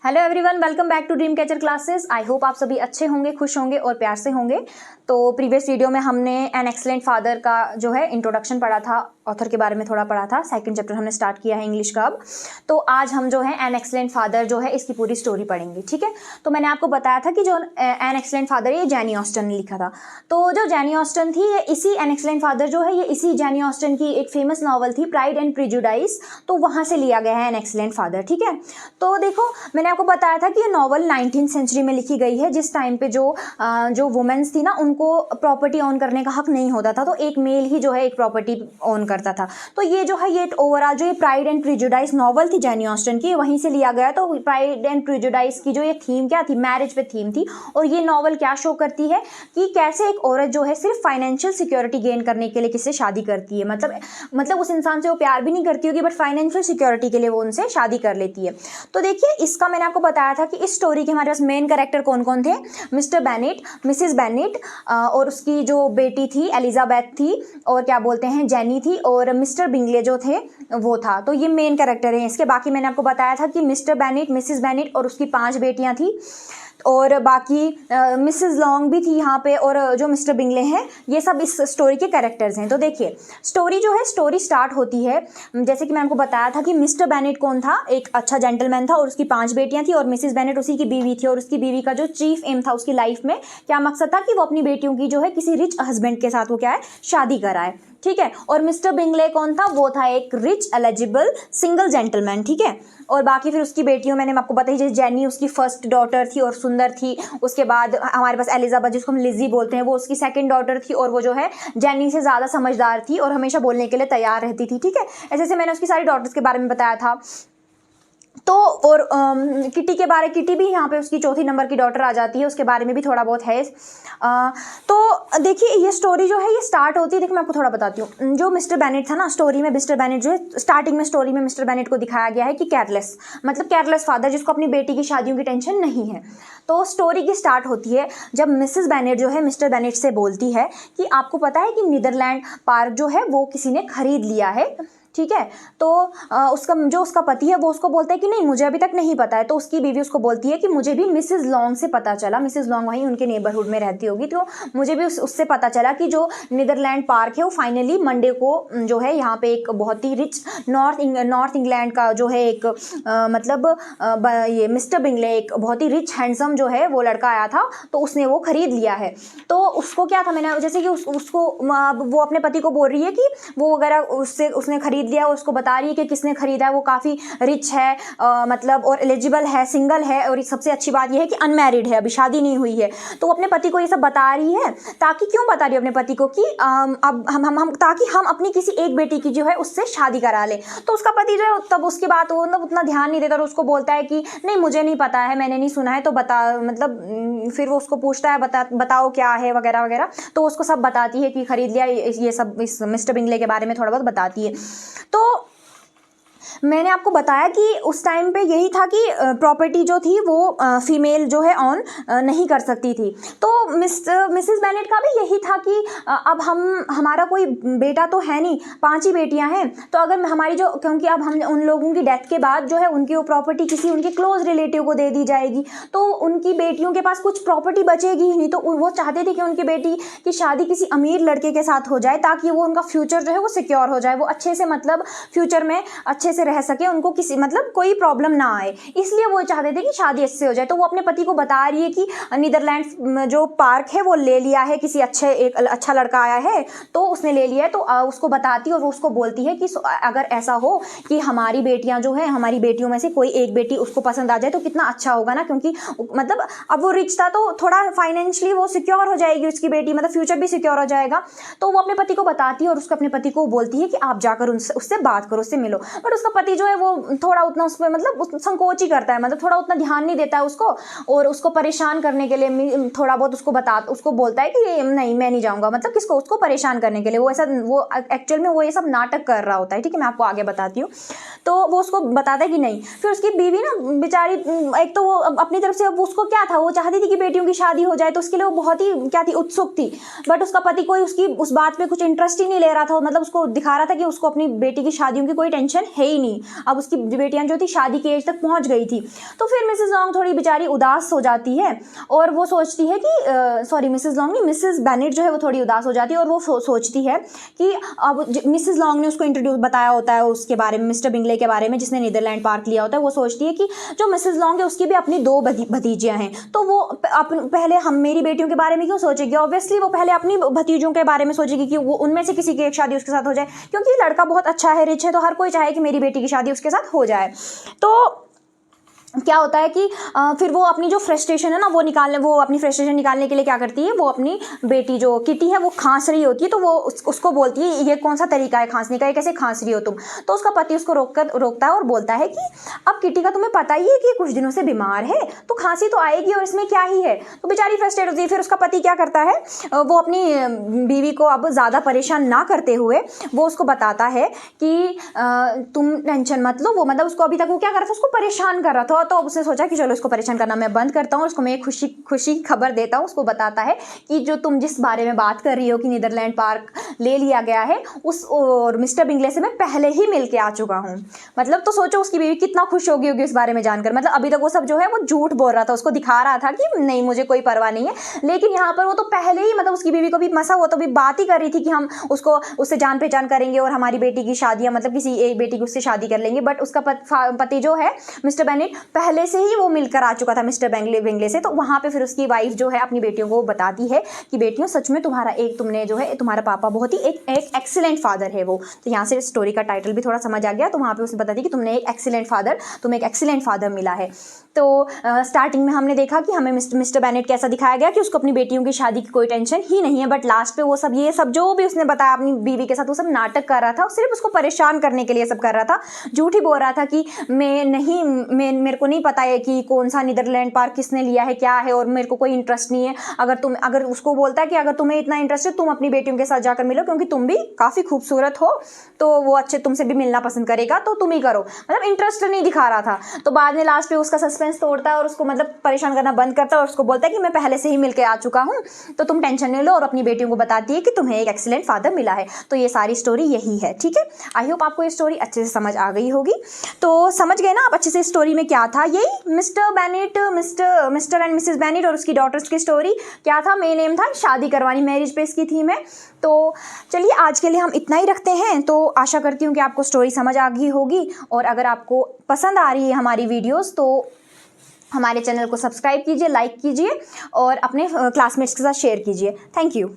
Hello everyone, welcome back to dream catcher classes. I hope आप सभी अच्छे होंगे, खुश होंगे और प्यार से होंगे। तो प्रीवियस वीडियो में हमने एन एक्सलेंट फादर का जो है इंट्रोडक्शन पढ़ा था, ऑथर के बारे में थोड़ा पढ़ा था। सेकंड चैप्टर हमने स्टार्ट किया है इंग्लिश का अब। तो आज हम जो है एन एक्सलेंट फादर जो है इसकी पूरी स्टोरी पढ़ेंगे, ठीक है। तो मैंने आपको बताया था कि जो एन एक्सलेंट फादर है ये जेनी ऑस्टन ने लिखा था। तो जो जेनी ऑस्टन थी ये इसी एन एक्सलेंट फादर जो है ये इसी जेनी ऑस्टन की एक फेमस नॉवल थी प्राइड एंड प्रेजुडाइस, तो वहाँ से लिया गया है एन एक्सलेंट फादर, ठीक है। तो देखो मैंने आपको बताया था कि ये नॉवल 19th सेंचुरी में लिखी गई है, जिस टाइम पे जो वुमेन्स थी ना उनको प्रॉपर्टी ओन करने का हक नहीं होता था, तो एक मेल ही जो है एक प्रॉपर्टी ओन करता था। तो ये जो है ये ओवरऑल जो ये प्राइड एंड प्रेजुडाइस नॉवल थी जेनी ऑस्टन की, वहीं से लिया गया। तो प्राइड एंड प्रेजुडाइस की जो ये थीम क्या थी, मैरिज पे थीम थी। और ये नॉवल क्या शो करती है कि कैसे एक औरत जो है सिर्फ फाइनेंशियल सिक्योरिटी गेन करने के लिए किससे शादी करती है, मतलब उस इंसान से वो प्यार भी नहीं करती होगी बट फाइनेंशियल सिक्योरिटी के लिए वो उनसे शादी कर लेती है। तो देखिए इसका मैंने आपको बताया था कि इस स्टोरी के हमारे पास मेन कैरेक्टर कौन कौन थे। मिस्टर बेनेट, मिसेस बेनेट और उसकी जो बेटी थी एलिजाबेथ थी, और क्या बोलते हैं जेनी थी, और मिस्टर बिंगले जो थे वो था। तो ये मेन कैरेक्टर है इसके। बाकी मैंने आपको बताया था कि मिस्टर बेनेट, मिसेस बेनेट और उसकी 5 बेटियां थी, और बाकी मिसेस लॉन्ग भी थी यहाँ पे, और जो मिस्टर बिंगले हैं ये सब इस स्टोरी के कैरेक्टर्स हैं। तो देखिए स्टोरी जो है स्टोरी स्टार्ट होती है जैसे कि मैंने आपको बताया था कि मिस्टर बेनेट कौन था, एक अच्छा जेंटलमैन था और उसकी 5 बेटियां थी, और मिसेस बेनेट उसी की बीवी थी। और उसकी बीवी का जो चीफ एम था उसकी लाइफ में क्या मकसद था कि वो अपनी बेटियों की जो है किसी रिच हस्बैंड के साथ वो क्या है शादी कराए, ठीक है। और मिस्टर बिंगले कौन था, वो था एक रिच एलिजिबल सिंगल जेंटलमैन, ठीक है। और बाकी फिर उसकी बेटियों मैंने आपको बताई, जैसे जेनी उसकी फर्स्ट डॉटर थी और सुंदर थी। उसके बाद हमारे पास एलिजाबेथ जिसको हम लिजी बोलते हैं वो उसकी सेकंड डॉटर थी, और वो जो है जेनी से ज़्यादा समझदार थी और हमेशा बोलने के लिए तैयार रहती थी, ठीक है। ऐसे ऐसे मैंने उसकी सारी डॉटर्स के बारे में बताया था। तो और किटी के बारे, किटी भी यहाँ पे उसकी 4थी नंबर की डॉटर आ जाती है, उसके बारे में भी थोड़ा बहुत है। तो देखिए ये स्टोरी जो है ये स्टार्ट होती है, देखिए मैं आपको थोड़ा बताती हूँ। जो मिस्टर बेनेट था ना स्टोरी में, मिस्टर बेनेट जो है स्टार्टिंग में स्टोरी में मिस्टर बेनेट को दिखाया गया है कि केयरलेस, मतलब केयरलेस फादर जिसको अपनी बेटी की शादियों की टेंशन नहीं है। तो स्टोरी की स्टार्ट होती है जब मिसेस बेनेट जो है मिस्टर बेनेट से बोलती है कि आपको पता है कि नीदरलैंड पार्क जो है वो किसी ने खरीद लिया है, ठीक है। तो उसका पति है वो उसको बोलता है कि नहीं मुझे अभी तक नहीं पता है। तो उसकी बीवी उसको बोलती है कि मुझे भी मिसेस लॉन्ग से पता चला, मिसेस लॉन्ग वहीं उनके नेबरहुड में रहती होगी, तो मुझे भी उससे पता चला कि जो नीदरलैंड पार्क है वो फाइनली मंडे को जो है यहाँ पे एक बहुत ही रिच नॉर्थ इंग्लैंड का जो है एक ये मिस्टर बिंगले एक बहुत ही रिच हैंडसम जो है वो लड़का आया था, तो उसने वो खरीद लिया है। तो उसको क्या था, मैंने जैसे कि उसको वो अपने पति को बोल रही है कि वो अगर उसने खरीद लिया, उसको बता रही है कि किसने खरीदा है, वो काफ़ी रिच है और एलिजिबल है, सिंगल है, और सबसे अच्छी बात यह है कि अनमैरिड है, अभी शादी नहीं हुई है। तो वो अपने पति को ये सब बता रही है, ताकि क्यों बता रही है अपने पति को कि अब हम ताकि हम अपनी किसी एक बेटी की जो है उससे शादी करा ले। तो उसका पति जो है तब उसकी बात वो उतना ध्यान नहीं देता और उसको बोलता है कि नहीं मुझे नहीं पता है, मैंने नहीं सुना है, तो बता फिर वो उसको पूछता है बताओ क्या है वगैरह वगैरह। तो उसको सब बताती है कि खरीद लिया, ये सब इस मिस्टर बिंगले के बारे में थोड़ा बहुत बताती है। तो मैंने आपको बताया कि उस टाइम पे यही था कि प्रॉपर्टी जो थी वो फीमेल जो है ऑन नहीं कर सकती थी। तो मिसेस बेनेट का भी यही था कि अब हमारा कोई बेटा तो है नहीं, 5 ही बेटियां हैं, तो अगर हमारी जो, क्योंकि अब हम उन लोगों की डेथ के बाद जो है उनकी वो प्रॉपर्टी किसी उनके क्लोज रिलेटिव को दे दी जाएगी, तो उनकी बेटियों के पास कुछ प्रॉपर्टी बचेगी ही नहीं। तो वो चाहते थे कि उनकी बेटी की शादी किसी अमीर लड़के के साथ हो जाए, ताकि वो उनका फ्यूचर जो है वो सिक्योर हो जाए, वो अच्छे से फ्यूचर में अच्छे से रह सके, उनको किसी कोई प्रॉब्लम ना आए, इसलिए वो चाहते थे कि शादी अच्छे से हो जाए। तो वो अपने पति को बता रही है कि नीदरलैंड जो पार्क है वो ले लिया है, किसी एक अच्छा लड़का आया है तो उसने ले लिया है। तो उसको बताती और वो उसको बोलती है कि अगर ऐसा हो कि हमारी बेटियां जो है, हमारी बेटियों में से कोई एक बेटी उसको पसंद आ जाए तो कितना अच्छा होगा ना, क्योंकि अब वो रिच था तो थोड़ा फाइनेंशियली वो सिक्योर हो जाएगी उसकी बेटी, फ्यूचर भी सिक्योर हो जाएगा। तो वो अपने पति को बताती है और उसको अपने पति को बोलती है कि आप जाकर उससे बात करो, उससे मिलो। बट उसका पति जो है वो थोड़ा उतना उस पर संकोच ही करता है, थोड़ा उतना ध्यान नहीं देता है उसको, और उसको परेशान करने के लिए थोड़ा बहुत उसको बोलता है कि नहीं मैं नहीं जाऊंगा, किसको, उसको परेशान करने के लिए। वो एक्चुअल में वो ये सब नाटक कर रहा होता है, ठीक है, मैं आपको आगे बताती हूँ। तो वो उसको बताता है कि नहीं। फिर उसकी बीवी ना बेचारी, एक तो वो अपनी तरफ से, उसको क्या था, वो चाहती थी कि बेटियों की शादी हो जाए, तो उसके लिए वो बहुत ही क्या थी, उत्सुक थी। बट उसका पति कोई उसकी उस बात पे कुछ इंटरेस्ट ही नहीं ले रहा था, उसको दिखा रहा था कि उसको अपनी बेटी की शादियों की कोई टेंशन है ही नहीं, अब उसकी बेटियां जो थी शादी की एज तक पहुंच गई थी। तो फिर मिसेस लॉन्ग थोड़ी बेचारी उदास हो जाती है और वो सोचती है कि सॉरी मिसेस लॉन्ग नहीं, मिसेस बेनेट जो है वो थोड़ी उदास हो जाती है और वो सोचती है कि अब मिसेस लॉन्ग ने उसको इंट्रोड्यूस बताया होता है उसके बारे में, मिस्टर बिंगले के बारे में जिसने नीदरलैंड पार्क लिया होता है। वो सोचती है कि जो मिसेस लॉन्ग है उसकी भी अपनी 2 भतीजियां हैं, तो वो पहले हम मेरी बेटियों के बारे में क्यों सोचेगी, ऑब्वियसली वो पहले अपनी भतीजों के बारे में सोचेगी कि वो उनमें से किसी की एक शादी उसके साथ हो जाए, क्योंकि लड़का बहुत अच्छा है, रिच है, तो हर कोई चाहे कि मेरी बेटी की शादी उसके साथ हो जाए। तो क्या होता है कि फिर वो अपनी जो फ्रस्ट्रेशन है ना वो अपनी फ्रस्ट्रेशन निकालने के लिए क्या करती है, वो अपनी बेटी जो किटी है वो खांस रही होती है, तो वो उसको बोलती है ये कौन सा तरीका है खांसने का, ये कैसे खांस रही हो तुम। तो उसका पति उसको रोकता है और बोलता है कि अब किटी का तुम्हें पता ही है कि कुछ दिनों से बीमार है, तो खांसी तो आएगी और इसमें क्या ही है। तो बेचारी फ्रस्ट्रेट होती है। फिर उसका पति क्या करता है, वो अपनी बीवी को अब ज़्यादा परेशान ना करते हुए वो उसको बताता है कि तुम टेंशन मत लो। वो मतलब उसको अभी तक वो क्या कर रहा था, उसको परेशान कर रहा था, तो अब उसने सोचा कि चलो इसको परेशान करना मैं बंद करता हूँ, उसको मैं खुशी खबर देता हूँ। उसको बताता है कि जो तुम जिस बारे में बात कर रही हो कि नीदरलैंड पार्क ले लिया गया है, उस और मिस्टर बिंगले से मैं पहले ही मिल के आ चुका हूँ। मतलब तो सोचो उसकी बीवी कितना खुश होगी इस बारे में जानकर। मतलब अभी तक वो सब जो है वो झूठ बोल रहा था, उसको दिखा रहा था कि नहीं मुझे कोई परवाह नहीं है, लेकिन यहाँ पर वो तो पहले ही मतलब उसकी बीवी को भी मसा, वो तो भी बात ही कर रही थी कि हम उससे जान पहचान करेंगे और हमारी बेटी की शादियाँ मतलब किसी एक बेटी की उससे शादी कर लेंगे। बट उसका पति जो है मिस्टर बेनेट पहले से ही वो मिलकर आ चुका था मिस्टर बिंगले से। तो वहाँ पे फिर उसकी वाइफ जो है अपनी बेटियों को बताती है कि बेटियों सच में तुमने जो है तुम्हारा पापा बहुत ही एक एक्सीलेंट फादर है वो। तो यहाँ से स्टोरी का टाइटल भी थोड़ा समझ आ गया। तो वहाँ पे उसने बताती कि तुम्हें एक एक्सीलेंट फादर मिला है। तो स्टार्टिंग में हमने देखा कि हमें मिस्टर बेनेट कैसा दिखाया गया कि उसको अपनी बेटियों की शादी की कोई टेंशन ही नहीं है, बट लास्ट पे वो सब ये सब जो भी उसने बताया अपनी बीवी के साथ वो सब नाटक कर रहा था, सिर्फ उसको परेशान करने के लिए सब कर रहा था। झूठ ही बोल रहा था कि मेरे को नहीं पता है कि कौन सा नीदरलैंड पार्क किसने लिया है क्या है, और मेरे को कोई इंटरेस्ट नहीं है। अगर उसको बोलता है कि अगर तुम्हें इतना इंटरेस्ट है तुम अपनी बेटियों के साथ जाकर मिलो, क्योंकि तुम भी काफ़ी खूबसूरत हो, तो वो अच्छे तुमसे भी मिलना पसंद करेगा, तो तुम ही करो। मतलब इंटरेस्ट नहीं दिखा रहा था। तो बाद में लास्ट पे उसका सस्पेंस तोड़ता है और उसको मतलब परेशान करना बंद करता है और उसको बोलता है कि मैं पहले से ही मिलके आ चुका हूँ, तो तुम टेंशन नहीं लो, और अपनी बेटियों को बताती है कि तुम्हें एक एक्सीलेंट फादर मिला है। तो ये सारी स्टोरी यही है, ठीक है। आई होप आपको ये स्टोरी अच्छे से समझ आ गई होगी। तो समझ गए ना आप अच्छे से स्टोरी में क्या था। यही मिस्टर एंड मिसेस बेनेट और उसकी डॉटर्स की स्टोरी क्या था, मेन एम था शादी करवानी, मैरिज पे इसकी थीम है। तो चलिए आज के लिए हम इतना ही रखते हैं। तो आशा करती हूँ कि आपको स्टोरी समझ आ गई होगी, और अगर आपको पसंद आ रही है हमारी वीडियोस तो हमारे चैनल को सब्सक्राइब कीजिए, लाइक कीजिए और अपने क्लासमेट्स के साथ शेयर कीजिए। Thank you.